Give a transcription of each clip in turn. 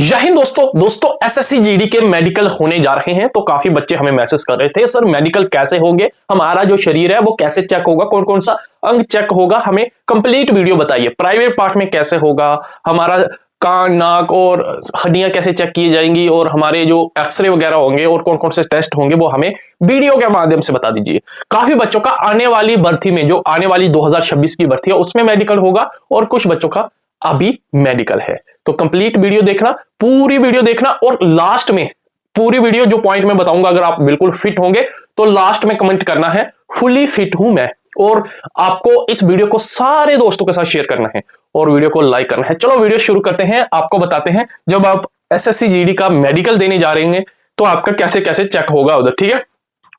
जय हिंद दोस्तों SSC GD के मेडिकल होने जा रहे हैं। तो काफी बच्चे हमें मैसेज कर रहे थे, सर मेडिकल कैसे होंगे, हमारा जो शरीर है वो कैसे चेक होगा, कौन कौन सा अंग चेक होगा, हमें कंप्लीट वीडियो बताइए। प्राइवेट पार्ट में कैसे होगा, हमारा कान नाक और हड्डियां कैसे चेक की जाएंगी, और हमारे जो एक्सरे वगैरह होंगे और कौन कौन से टेस्ट होंगे वो हमें वीडियो के माध्यम से बता दीजिए। काफी बच्चों का आने वाली भर्ती में, जो आने वाली 2026 की भर्ती है उसमें मेडिकल होगा, और कुछ बच्चों का अभी मेडिकल है। तो कंप्लीट वीडियो देखना, पूरी वीडियो देखना, और लास्ट में पूरी वीडियो जो पॉइंट में बताऊंगा, अगर आप बिल्कुल फिट होंगे तो लास्ट में कमेंट करना है फुली फिट हूं मैं, और आपको इस वीडियो को सारे दोस्तों के साथ शेयर करना है और वीडियो को लाइक करना है। चलो वीडियो शुरू करते हैं। आपको बताते हैं जब आप एसएससी जीडी का मेडिकल देने जा रहे हैं तो आपका कैसे कैसे चेक होगा उधर, ठीक है,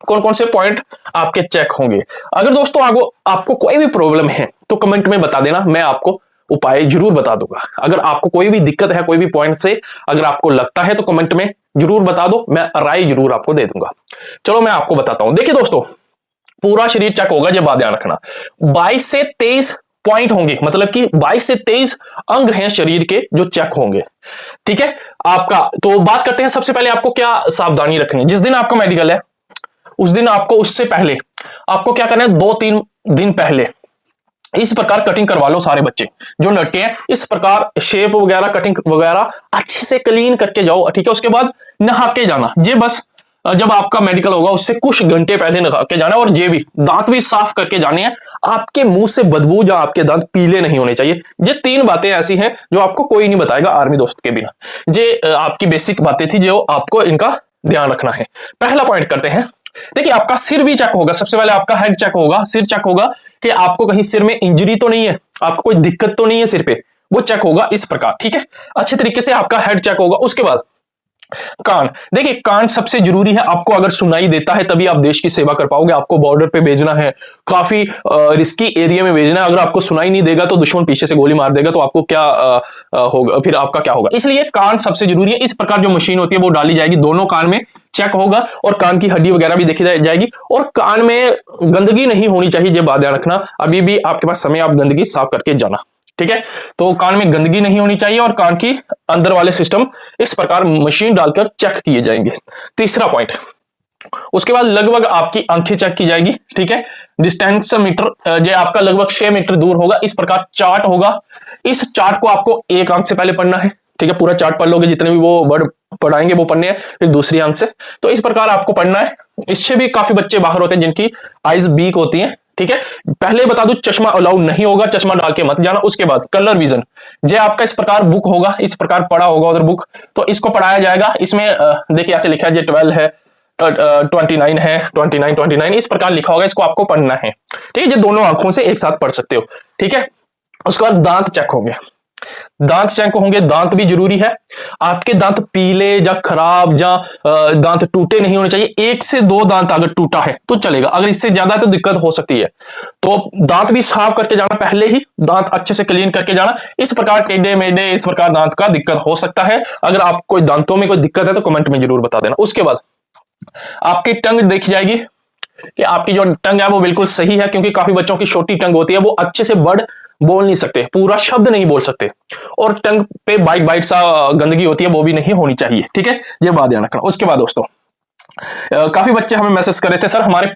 कौन कौन से पॉइंट आपके चेक होंगे। अगर दोस्तों आपको कोई भी प्रॉब्लम है तो कमेंट में बता देना, मैं आपको उपाय जरूर बता दूंगा। अगर आपको कोई भी दिक्कत है कोई भी पॉइंट से, अगर आपको लगता है तो कमेंट में जरूर बता दो, मैं राय जरूर आपको दे दूंगा। चलो मैं आपको बताता हूं। देखिए दोस्तों, पूरा शरीर चेक होगा, जब बात ध्यान रखना, 22 से 23 पॉइंट होंगे, मतलब कि 22 से 23 अंग हैं शरीर के जो चेक होंगे, ठीक है आपका। तो बात करते हैं, सबसे पहले आपको क्या सावधानी रखनी है। जिस दिन आपका मेडिकल है उस दिन आपको, उससे पहले आपको क्या करना है, 2-3 दिन पहले इस प्रकार कटिंग करवा लो। सारे बच्चे जो लड़के हैं इस प्रकार शेप वगैरह कटिंग वगैरह अच्छे से क्लीन करके जाओ, ठीक है। उसके बाद नहा के जाना, ये बस जब आपका मेडिकल होगा उससे कुछ घंटे पहले नहा के जाना, और ये भी दांत भी साफ करके जाने हैं। आपके मुंह से बदबू या आपके दांत पीले नहीं होने चाहिए। ये 3 बातें ऐसी हैं जो आपको कोई नहीं बताएगा आर्मी दोस्त के बिना। ये आपकी बेसिक बातें थी जो आपको इनका ध्यान रखना है। पहला पॉइंट करते हैं। देखिए आपका सिर भी चेक होगा, सबसे पहले आपका हेड चेक होगा, सिर चेक होगा कि आपको कहीं सिर में इंजरी तो नहीं है, आपको कोई दिक्कत तो नहीं है सिर पे, वो चेक होगा इस प्रकार, ठीक है। अच्छे तरीके से आपका हेड चेक होगा। उसके बाद कान, देखिए कान सबसे जरूरी है। आपको अगर सुनाई देता है तभी आप देश की सेवा कर पाओगे। आपको बॉर्डर पे भेजना है, काफी रिस्की एरिया में भेजना है। अगर आपको सुनाई नहीं देगा तो दुश्मन पीछे से गोली मार देगा, तो आपको क्या होगा, फिर आपका क्या होगा। इसलिए कान सबसे जरूरी है। इस प्रकार जो मशीन होती है वो डाली जाएगी, दोनों कान में चेक होगा, और कान की हड्डी वगैरह भी देखी जाएगी। और कान में गंदगी नहीं होनी चाहिए, ये बात ध्यान रखना। अभी भी आपके पास समय, आप गंदगी साफ करके जाना, ठीक है। तो कान में गंदगी नहीं होनी चाहिए, और कान की अंदर वाले सिस्टम इस प्रकार मशीन डालकर चेक किए जाएंगे। तीसरा पॉइंट, उसके बाद लगभग आपकी आंखें चेक की जाएगी, ठीक है। डिस्टेंस मीटर जो आपका लगभग 6 मीटर दूर होगा। इस प्रकार चार्ट होगा, इस चार्ट को आपको एक आंख से पहले पढ़ना है, ठीक है। पूरा चार्ट पढ़ लोगे, जितने भी वो वर्ड पढ़ाएंगे वो पढ़ने हैं, फिर दूसरी आंख से। तो इस प्रकार आपको पढ़ना है। इससे भी काफी बच्चे बाहर होते हैं जिनकी आईज वीक होती हैं, ठीक है। पहले बता दूं, चश्मा अलाउड नहीं होगा, चश्मा डाल के मत जाना। उसके बाद कलर विजन, जो आपका इस प्रकार बुक होगा, इस प्रकार पढ़ा होगा उधर बुक, तो इसको पढ़ाया जाएगा। इसमें देखिए ऐसे लिखा है, जो 12 है, 29 है, 29 इस प्रकार लिखा होगा, इसको आपको पढ़ना है, ठीक है। ये दोनों आंखों से एक साथ पढ़ सकते हो, ठीक है। उसके बाद दांत चेक होंगे, दांत चेक होंगे, दांत भी जरूरी है। आपके दांत पीले या खराब या दांत टूटे नहीं होने चाहिए। 1 से 2 दांत अगर टूटा है तो चलेगा, अगर इससे ज्यादा है तो दिक्कत हो सकती है। तो दांत भी साफ करके जाना, पहले ही दांत अच्छे से क्लीन करके जाना। इस प्रकार टेढ़े मेढ़े इस प्रकार दांत का दिक्कत हो सकता है। अगर आप कोई दांतों में कोई दिक्कत है तो कमेंट में जरूर बता देना। उसके बाद आपकी टंग देखी जाएगी कि आपकी जो टंग है वो बिल्कुल सही है, क्योंकि काफी बच्चों की छोटी टंग होती है, वो अच्छे से वर्ड बोल नहीं सकते, पूरा शब्द नहीं बोल सकते, और टंग पे बाइट बाइट सा गंदगी होती है, वो भी नहीं होनी चाहिए, ठीक है। ये बात ध्यान रखना। उसके बाद दोस्तों, काफी बच्चे हमें मैसेज कर रहे थे, सर हमारे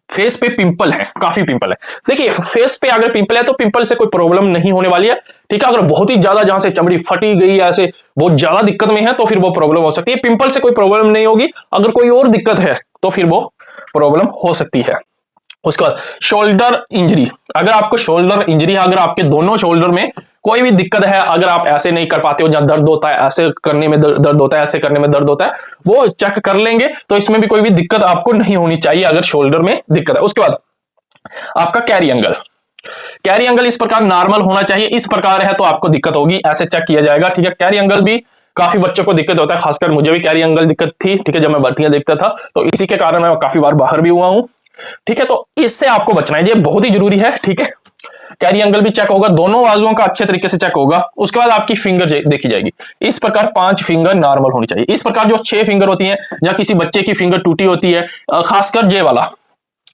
फेस पे पिंपल है, काफी पिंपल है। देखिए फेस पे अगर पिंपल है तो पिंपल से कोई प्रॉब्लम नहीं होने वाली है, ठीक है। अगर बहुत ही ज्यादा जहां से चमड़ी फटी गई है, ऐसे बहुत ज्यादा दिक्कत में है, तो फिर वो प्रॉब्लम हो सकती है। पिंपल से कोई प्रॉब्लम नहीं होगी। अगर कोई और दिक्कत है तो फिर वो प्रॉब्लम हो सकती है। उसके बाद शोल्डर इंजरी, अगर आपको शोल्डर इंजरी है, अगर आपके दोनों शोल्डर में कोई भी दिक्कत है, अगर आप ऐसे नहीं कर पाते हो, जहां दर्द होता है, ऐसे करने में दर्द होता है, ऐसे करने में दर्द होता है, वो चेक कर लेंगे। तो इसमें भी कोई भी दिक्कत आपको नहीं होनी चाहिए अगर शोल्डर में दिक्कत है। उसके बाद आपका कैरी एंगल, कैरी एंगल इस प्रकार नॉर्मल होना चाहिए। इस प्रकार है तो आपको दिक्कत होगी, ऐसे चेक किया जाएगा, ठीक है। कैरी एंगल भी काफी बच्चों को दिक्कत होता है, खासकर मुझे भी कैरी एंगल दिक्कत थी, ठीक है, जब मैं भर्तियां देखता था। तो इसी के कारण मैं काफी बार बाहर भी हुआ हूं, ठीक है। तो इससे आपको बचना है, ये बहुत ही जरूरी है, ठीक है। कैरी एंगल भी चेक होगा, दोनों बाजुओं का अच्छे तरीके से चेक होगा। उसके बाद आपकी फिंगर देखी जाएगी, इस प्रकार 5 फिंगर नॉर्मल होनी चाहिए। इस प्रकार जो 6 फिंगर होती हैं, या किसी बच्चे की फिंगर टूटी होती है, खासकर जे वाला,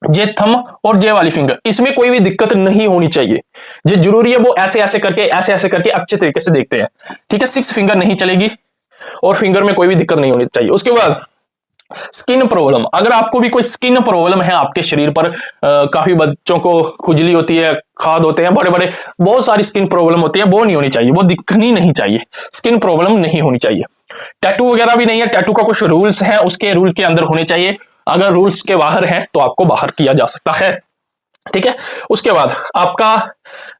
जे थम और जे वाली फिंगर, इसमें कोई भी दिक्कत नहीं होनी चाहिए। जो जरूरी है वो ऐसे ऐसे करके अच्छे तरीके से देखते हैं, ठीक है। 6 फिंगर नहीं चलेगी, और फिंगर में कोई भी दिक्कत नहीं होनी चाहिए। उसके बाद स्किन प्रॉब्लम, अगर आपको भी कोई स्किन प्रॉब्लम है आपके शरीर पर, काफी बच्चों को खुजली होती है, खाद होते हैं बड़े बड़े, बहुत सारी स्किन प्रॉब्लम होती है, वो नहीं होनी चाहिए, वो दिखनी नहीं चाहिए, स्किन प्रॉब्लम नहीं होनी चाहिए। टैटू वगैरह भी नहीं है, टैटू का कुछ रूल्स है, उसके रूल के अंदर होने चाहिए, अगर रूल्स के बाहर है तो आपको बाहर किया जा सकता है, ठीक है। उसके बाद आपका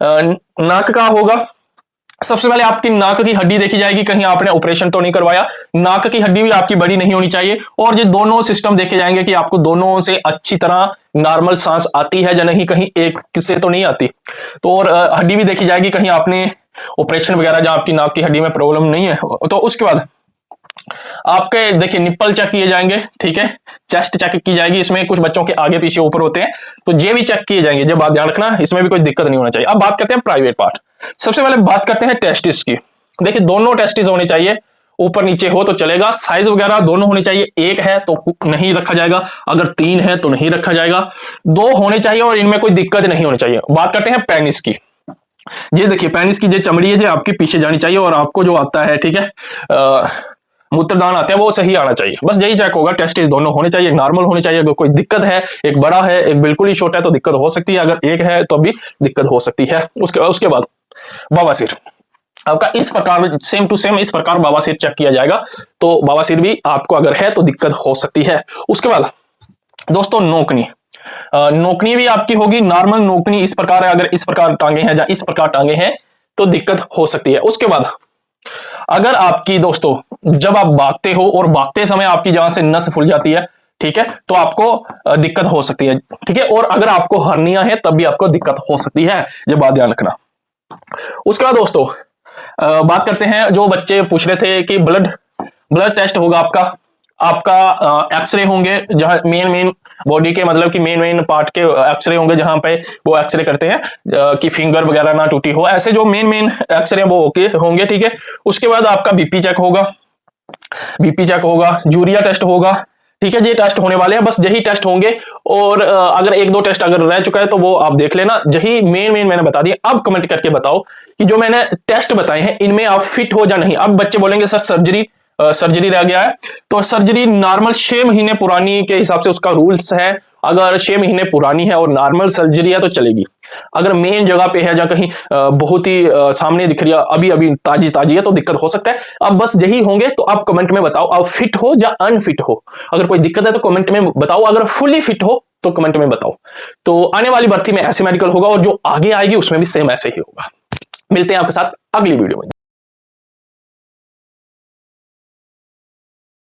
नाक का होगा। सबसे पहले आपकी नाक की हड्डी देखी जाएगी, कहीं आपने ऑपरेशन तो नहीं करवाया, नाक की हड्डी भी आपकी बड़ी नहीं होनी चाहिए, और ये दोनों सिस्टम देखे जाएंगे कि आपको दोनों से अच्छी तरह नॉर्मल सांस आती है या नहीं, कहीं एक से तो नहीं आती। तो और हड्डी भी देखी जाएगी, कहीं आपने ऑपरेशन वगैरह जहां आपकी नाक की हड्डी में प्रॉब्लम नहीं है। तो उसके बाद आपके देखिए निप्पल चेक किए जाएंगे, ठीक है, चेस्ट चेक की जाएगी, इसमें कुछ बच्चों के आगे पीछे ऊपर होते हैं, तो ये भी चेक किए जाएंगे, जब बात ध्यान रखना, इसमें भी कोई दिक्कत नहीं होना चाहिए। अब बात करते हैं प्राइवेट पार्ट। सबसे पहले बात करते हैं टेस्टिस की। देखिए दोनों टेस्टिस होने चाहिए, ऊपर नीचे हो तो चलेगा, साइज वगैरह दोनों होने चाहिए, एक है तो नहीं रखा जाएगा, अगर तीन है तो नहीं रखा जाएगा, दो होने चाहिए और इनमें कोई दिक्कत नहीं होनी चाहिए। बात करते हैं पेनिस की। ये देखिए पेनिस की जो चमड़ी है जो आपकी पीछे जानी चाहिए, और आपको जो आता है, ठीक है, मूत्रदान आता है वो सही आना चाहिए, बस यही चेक होगा। टेस्टिस दोनों होने चाहिए, नॉर्मल होने चाहिए। अगर कोई दिक्कत है, एक बड़ा है एक बिल्कुल ही छोटा है तो दिक्कत हो सकती है, अगर एक है तो भी दिक्कत हो सकती है। उसके बाद बवासीर आपका इस प्रकार सेम टू सेम इस प्रकार बवासीर चेक किया जाएगा, तो बवासीर भी आपको अगर है तो दिक्कत हो सकती है। उसके बाद दोस्तों नोकनी, नोकनी भी आपकी होगी, नॉर्मल नोकनी इस प्रकार है, अगर इस प्रकार टांगे हैं या इस प्रकार टांगे हैं तो दिक्कत हो सकती है। उसके बाद अगर आपकी दोस्तों जब आप भागते हो और भागते समय आपकी जहां से नस फूल जाती है, ठीक है, तो आपको दिक्कत हो सकती है, ठीक है, और अगर आपको हर्निया है तब भी आपको दिक्कत हो सकती है, ये बात ध्यान रखना। उसके बाद दोस्तों बात करते हैं, जो बच्चे पूछ रहे थे कि ब्लड टेस्ट होगा आपका एक्सरे होंगे, जहां मेन बॉडी के मतलब कि मेन पार्ट के एक्सरे होंगे, जहां पे वो एक्सरे करते हैं कि फिंगर वगैरह ना टूटी हो, ऐसे जो मेन एक्सरे वो होंगे, ठीक है। उसके बाद आपका बीपी चेक होगा, यूरिया टेस्ट होगा, ठीक है, ये टेस्ट होने वाले हैं, बस यही टेस्ट होंगे, और अगर एक दो टेस्ट अगर रह चुका है तो वो आप देख लेना, यही मेन मैंने बता दिया। अब कमेंट करके बताओ कि जो मैंने टेस्ट बताए हैं इनमें आप फिट हो या नहीं। अब बच्चे बोलेंगे सर सर्जरी रह गया है, तो सर्जरी नॉर्मल 6 महीने पुरानी के हिसाब से उसका रूल्स है, अगर 6 महीने पुरानी है और नॉर्मल सर्जरी है तो चलेगी। अगर मेन जगह पे है या कहीं बहुत ही सामने दिख रही है, अभी ताजी है तो दिक्कत हो सकता है। अब बस यही होंगे, तो आप कमेंट में बताओ आप फिट हो या अनफिट हो। अगर कोई दिक्कत है तो कमेंट में बताओ, अगर फुली फिट हो तो कमेंट में बताओ। तो आने वाली भर्ती में ऐसे मेडिकल होगा और जो आगे आएगी उसमें भी सेम ऐसे ही होगा। मिलते हैं आपके साथ अगली वीडियो में।